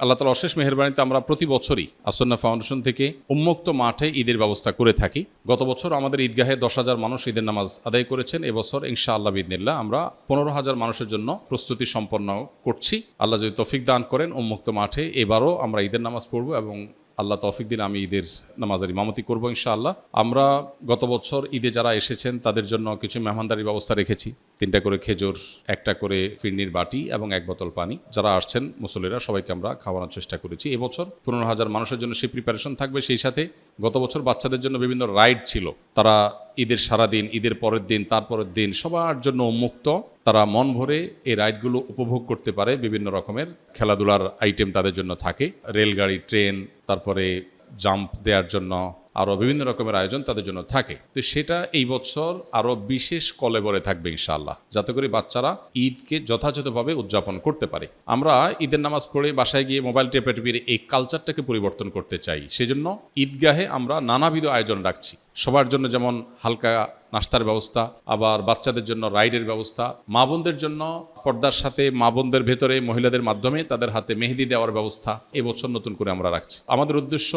আল্লাহ তাআলার অশেষ মেহেরবানিতে আমরা প্রতি বছরই আসন্নাহ ফাউন্ডেশন থেকে উন্মুক্ত মাঠে ঈদের ব্যবস্থা করে থাকি। গত বছর আমাদের ঈদগাহে 10,000 মানুষ ঈদের নামাজ আদায় করেছেন। এবছর ইনশাআল্লাহ বিইذনিল্লাহ আমরা 15,000 মানুষের জন্য প্রস্তুতি সম্পন্ন করছি। আল্লাহ যদি তৌফিক দান করেন উন্মুক্ত মাঠে এবারও আমরা ঈদের নামাজ পড়ব এবং আল্লাহ তৌফিক দিলে আমি ঈদের নামাজের ইমামতি করব ইনশাআল্লাহ। আমরা গত বছর ঈদে যারা এসেছেন তাদের জন্য কিছু মেহমানদারির ব্যবস্থা রেখেছি। 3টা করে খেজুর, 1টা করে ফিরনির বাটি এবং 1 বোতল পানি। যারা আসছেন মুসল্লিরা সবাইকে আমরা খাওয়ানোর চেষ্টা করেছি। এবছর 15,000 মানুষের জন্য সেই প্রিপারেশন থাকবে। সেই সাথে গত বছর বাচ্চাদের জন্য বিভিন্ন রাইড ছিল। তারা ঈদের সারাদিন, ঈদের পরের দিন, তারপরের দিন সবার জন্য উন্মুক্ত। তারা মন ভরে এই রাইডগুলো উপভোগ করতে পারে। বিভিন্ন রকমের খেলাধুলার আইটেম তাদের জন্য থাকে। রেলগাড়ি, ট্রেন, তারপরে জাম্প দেওয়ার জন্য আরও বিভিন্ন রকমের আয়োজন তাদের জন্য থাকে। তো সেটা এই বছর আরও বিশেষ কলেবরে থাকবে ইনশাআল্লাহ, যাতে করে বাচ্চারা ঈদকে যথাযথভাবে উদযাপন করতে পারে। আমরা ঈদের নামাজ পড়ে বাসায় গিয়ে মোবাইল টেপাটেপির এই কালচারটাকে পরিবর্তন করতে চাই। সেজন্য ঈদগাহে আমরা নানাবিধ আয়োজন রাখছি। সবার জন্য যেমন হালকা নাস্তার ব্যবস্থা, আবার বাচ্চাদের জন্য রাইডের ব্যবস্থা, মা বোনদের জন্য পর্দার সাথে মা বোনদের ভেতরে মহিলাদের মাধ্যমে তাদের হাতে মেহেদি দেওয়ার ব্যবস্থা এবছর নতুন করে আমরা রাখছি। আমাদের উদ্দেশ্য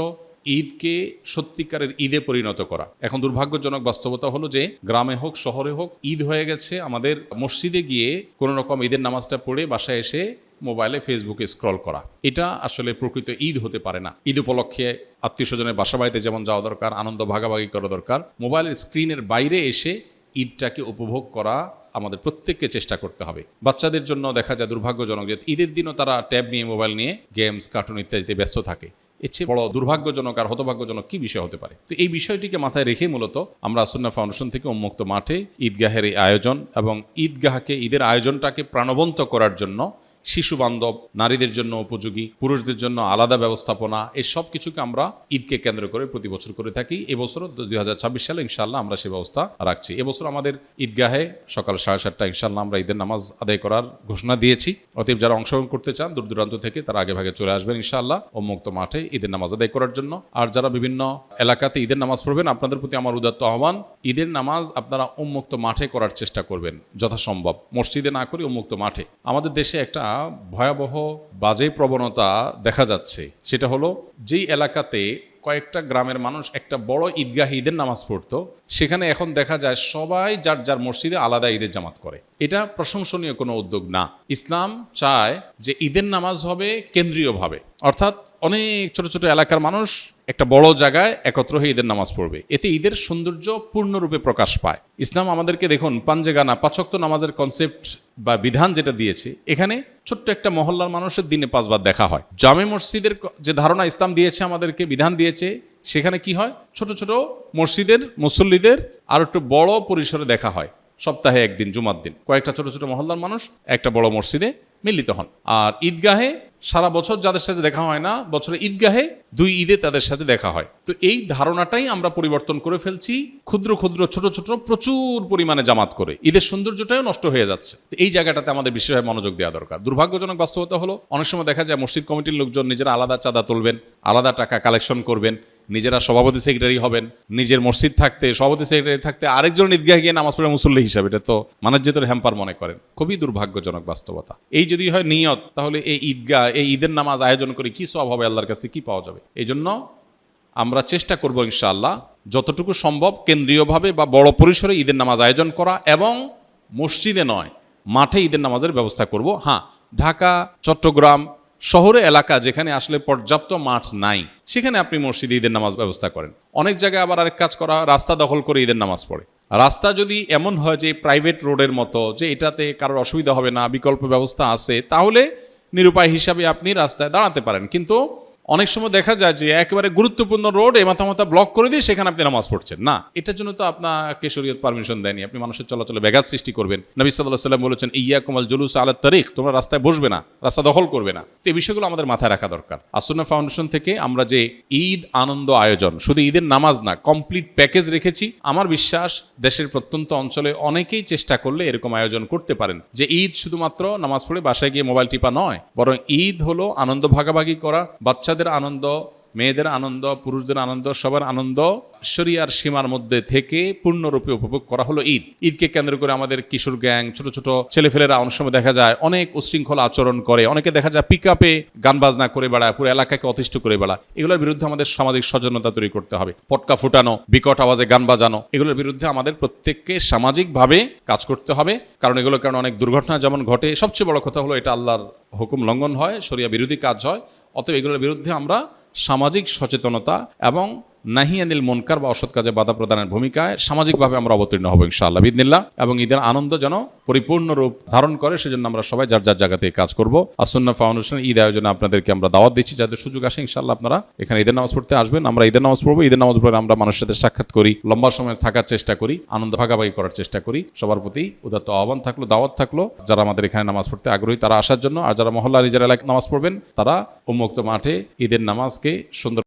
ঈদকে সত্যিকারের ঈদে পরিণত করা। এখন দুর্ভাগ্যজনক বাস্তবতা হলো যে গ্রামে হোক শহরে হোক ঈদ হয়ে গেছে আমাদের মসজিদে গিয়ে কোনো রকম ঈদের নামাজটা পড়ে বাসায় এসে মোবাইলে ফেসবুকে স্ক্রল করা। এটা আসলে প্রকৃত ঈদ হতে পারে না। ঈদ উপলক্ষে আত্মীয় স্বজনের বাসা বাড়িতে যেমন যাওয়া দরকার, আনন্দ ভাগাভাগি করা দরকার, মোবাইলের স্ক্রিনের বাইরে এসে ঈদটাকে উপভোগ করা আমাদের প্রত্যেককে চেষ্টা করতে হবে। বাচ্চাদের জন্য দেখা যায় দুর্ভাগ্যজনক যে ঈদের দিনও তারা ট্যাব নিয়ে, মোবাইল নিয়ে গেমস, কার্টুন ইত্যাদিতে ব্যস্ত থাকে। এর চেয়ে বড় দুর্ভাগ্যজনক আর হতভাগ্যজনক কি বিষয় হতে পারে? তো এই বিষয়টিকে মাথায় রেখে মূলত আমরা আসন্নাহ ফাউন্ডেশন থেকে উন্মুক্ত মাঠে ঈদগাহের এই আয়োজন এবং ঈদগাহকে, ঈদের আয়োজনটাকে প্রাণবন্ত করার জন্য শিশু বান্ধব, নারীদের জন্য উপযোগী, পুরুষদের জন্য আলাদা ব্যবস্থাপনা, এই সব কিছুকে আমরা ঈদকে কেন্দ্র করে প্রতি বছর করে থাকি। এবছরও 2026 সালে ইনশাআল্লাহ আমরা সে ব্যবস্থা রাখছি। এবছর আমাদের ঈদগাহে সকাল 7:30 ইনশাআল্লাহ আমরা ঈদের নামাজ আদায় করার ঘোষণা দিয়েছি। অতএব যারা অংশগ্রহণ করতে চান দূর দূরান্ত থেকে তারা আগে ভাগে চলে আসবেন ইনশাআল্লাহ উন্মুক্ত মাঠে ঈদের নামাজ আদায় করার জন্য। আর যারা বিভিন্ন এলাকাতে ঈদের নামাজ পড়বেন, আপনাদের প্রতি আমার উদাত্ত আহ্বান, ঈদের নামাজ আপনারা উন্মুক্ত মাঠে করার চেষ্টা করবেন যথাসম্ভব, মসজিদে না করে উন্মুক্ত মাঠে। আমাদের দেশে একটা ভয়াবহ বাজে প্রবণতা দেখা যাচ্ছে। সেটা হলো যেই এলাকাতে কয়েকটা গ্রামের মানুষ একটা বড় ঈদগাহে ঈদের নামাজ পড়তো, সেখানে এখন দেখা যায় সবাই যার যার মসজিদে আলাদা ঈদের জামাত করে। এটা প্রশংসনীয় কোনো উদ্যোগ না। ইসলাম চায় যে ঈদের নামাজ হবে কেন্দ্রীয়ভাবে, অর্থাৎ অনেক ছোট ছোট এলাকার মানুষ একটা বড় জায়গায় একত্র হয়ে ঈদের নামাজ পড়বে। এতে ঈদের সৌন্দর্য পূর্ণরূপে প্রকাশ পায়। ইসলাম আমাদেরকে দেখুন পাঞ্জেগানা 5 ওয়াক্ত নামাজের কনসেপ্ট বা বিধান যেটা দিয়েছে, এখানে ছোট্ট একটা মহল্লার মানুষের দিনে 5 বার দেখা হয়। জামে মসজিদের যে ধারণা ইসলাম দিয়েছে, আমাদেরকে বিধান দিয়েছে, সেখানে কি হয়, ছোট ছোট মসজিদের মুসল্লিদের আর একটু বড় পরিসরে দেখা হয়। সপ্তাহে একদিন জুমার দিন কয়েকটা ছোট ছোট মহল্লার মানুষ একটা বড় মসজিদে মিলিত হন। আর ঈদগাহে সারা বছর যাদের সাথে দেখা হয় না, বছরে ঈদগাহে 2 ঈদে তাদের সাথে দেখা হয়। তো এই ধারণাটাই আমরা পরিবর্তন করে ফেলছি। ক্ষুদ্র ক্ষুদ্র ছোট ছোট প্রচুর পরিমাণে জামাত করে ঈদের সৌন্দর্যটাও নষ্ট হয়ে যাচ্ছে। তো এই জায়গাটাতে আমাদের বিশেষভাবে মনোযোগ দেওয়া দরকার। দুর্ভাগ্যজনক বাস্তবতা হলো অনেক সময় দেখা যায় মসজিদ কমিটির লোকজন নিজেরা আলাদা চাঁদা তুলবেন, আলাদা টাকা কালেকশন করবেন, নিজেরা সভাপতি সেক্রেটারি হবেন, নিজের মসজিদ থাকতে সভাপতি সেক্রেটারি থাকতে আরেকজন ঈদগাহে গিয়ে নামাজ পড়ে মুসল্লি হিসাবে, এটা তো মানবজাতির হ্যাম্পার মনে করেন। খুবই দুর্ভাগ্যজনক বাস্তবতা। এই যদি হয় নিয়ত, তাহলে এই ঈদগাহ, এই ঈদের নামাজ আয়োজন করে কি সওয়াব হবে, আল্লাহর কাছে কি পাওয়া যাবে? এই জন্য আমরা চেষ্টা করব ইনশাআল্লাহ যতটুকু সম্ভব কেন্দ্রীয়ভাবে বা বড় পরিসরে ঈদের নামাজ আয়োজন করা, এবং মসজিদে নয় মাঠে ঈদের নামাজের ব্যবস্থা করব। হ্যাঁ, ঢাকা, চট্টগ্রাম শহরে এলাকা যেখানে আসলে পর্যাপ্ত মাঠ নাই, সেখানে আপনি মসজিদে ঈদের নামাজ ব্যবস্থা করেন। অনেক জায়গায় আবার আরেক কাজ করা, রাস্তা দখল করে ঈদের নামাজ পড়ে। রাস্তা যদি এমন হয় যে প্রাইভেট রোডের মতো, যে এটাতে কারোর অসুবিধা হবে না, বিকল্প ব্যবস্থা আছে, তাহলে নিরুপায় হিসাবে আপনি রাস্তায় দাঁড়াতে পারেন। কিন্তু অনেক সময় দেখা যায় যে একেবারে গুরুত্বপূর্ণ রোড মাথা ব্লক করে দিয়ে সেখানে আপনি নামাজ পড়ছেন না। এটার জন্য তো আপনাকে শরীয়ত পারমিশন দেয়নি। আপনি মানুষের চলাচলে ব্যাঘাত সৃষ্টি করবেন। নবী সাল্লাল্লাহু আলাইহি ওয়াসাল্লাম বলেছেন, ইয়াকুম আল জুলুস আলা তারিক, তোমরা রাস্তায় বসবে না, রাস্তা দখল করবে না। তো এই বিষয়গুলো আমাদের মাথায় রাখা দরকার। আসন্নাহ ফাউন্ডেশন থেকে আমরা যে ঈদ আনন্দ আয়োজন, শুধু ঈদের নামাজ না, কমপ্লিট প্যাকেজ রেখেছি। আমার বিশ্বাস দেশের প্রত্যন্ত অঞ্চলে অনেকেই চেষ্টা করলে এরকম আয়োজন করতে পারেন, যে ঈদ শুধুমাত্র নামাজ পড়ে বাসায় গিয়ে মোবাইল টিপা নয়, বরং ঈদ হলো আনন্দ ভাগাভাগি করা, বাচ্চাদের আনন্দ মেয়েদের আনন্দ, পুরুষদের আনন্দ, সবার আনন্দ শরিয়ার সীমার মধ্যে থেকে পূর্ণরূপে উপভোগ করা হলো ঈদ। ঈদকে কেন্দ্র করে আমাদের কিশোর গ্যাং, ছোট ছোট ছেলেফেলেরা অনেক সময় দেখা যায় অনেক উশৃঙ্খল আচরণ করে, অনেকে দেখা যায় পিক আপে গান বাজনা করে বেড়ায়, পুরো এলাকাকে অতিষ্ঠ করে বেড়ায়। এগুলোর বিরুদ্ধে আমাদের সামাজিক সচেতনতা তৈরি করতে হবে। পটকা ফুটানো, বিকট আওয়াজে গান বাজানো, এগুলোর বিরুদ্ধে আমাদের প্রত্যেককে সামাজিকভাবে কাজ করতে হবে। কারণ এগুলোর কারণে অনেক দুর্ঘটনা যেমন ঘটে, সবচেয়ে বড় কথা হলো এটা আল্লাহর হুকুম লঙ্ঘন হয়, শরিয়া বিরোধী কাজ হয়। অতএব এগুলোর বিরুদ্ধে আমরা সামাজিক সচেতনতা এবং নাহি আনিল মুনকার বা অসৎ কাজে বাধা প্রদানের ভূমিকায় সামাজিকভাবে আমরা অবতীর্ণ হব ইনশাআল্লাহ বিইذনিল্লাহ। এবং ঈদের আনন্দ যেন পরিপূর্ণ রূপ ধারণ করে, সেজন্য আমরা সবাই যার যার জায়গাতে কাজ করব। আসুন্নাহ ফাউন্ডেশন ঈদ আয়োজনে আপনাদেরকে আমরা দাওয়াত দিচ্ছি, যাদের সুযোগ আসে ইনশাআল্লাহ আপনারা এখানে ঈদের নামাজ পড়তে আসবেন। আমরা ঈদের নামাজ পড়বো, ঈদের নামাজ পড়ে আমরা মানুষের সাথে সাক্ষাৎ করি, লম্বা সময় থাকার চেষ্টা করি, আনন্দ ভাগাভাগি করার চেষ্টা করি। সবার প্রতি উদাত্ত আহ্বান থাকলো, দাওয়াত থাকলো, যারা আমাদের এখানে নামাজ পড়তে আগ্রহী তারা আসার জন্য। আর যারা মহল্লা নিজের এলাকায় নামাজ পড়বেন তারা উন্মুক্ত মাঠে ঈদের নামাজকে সুন্দর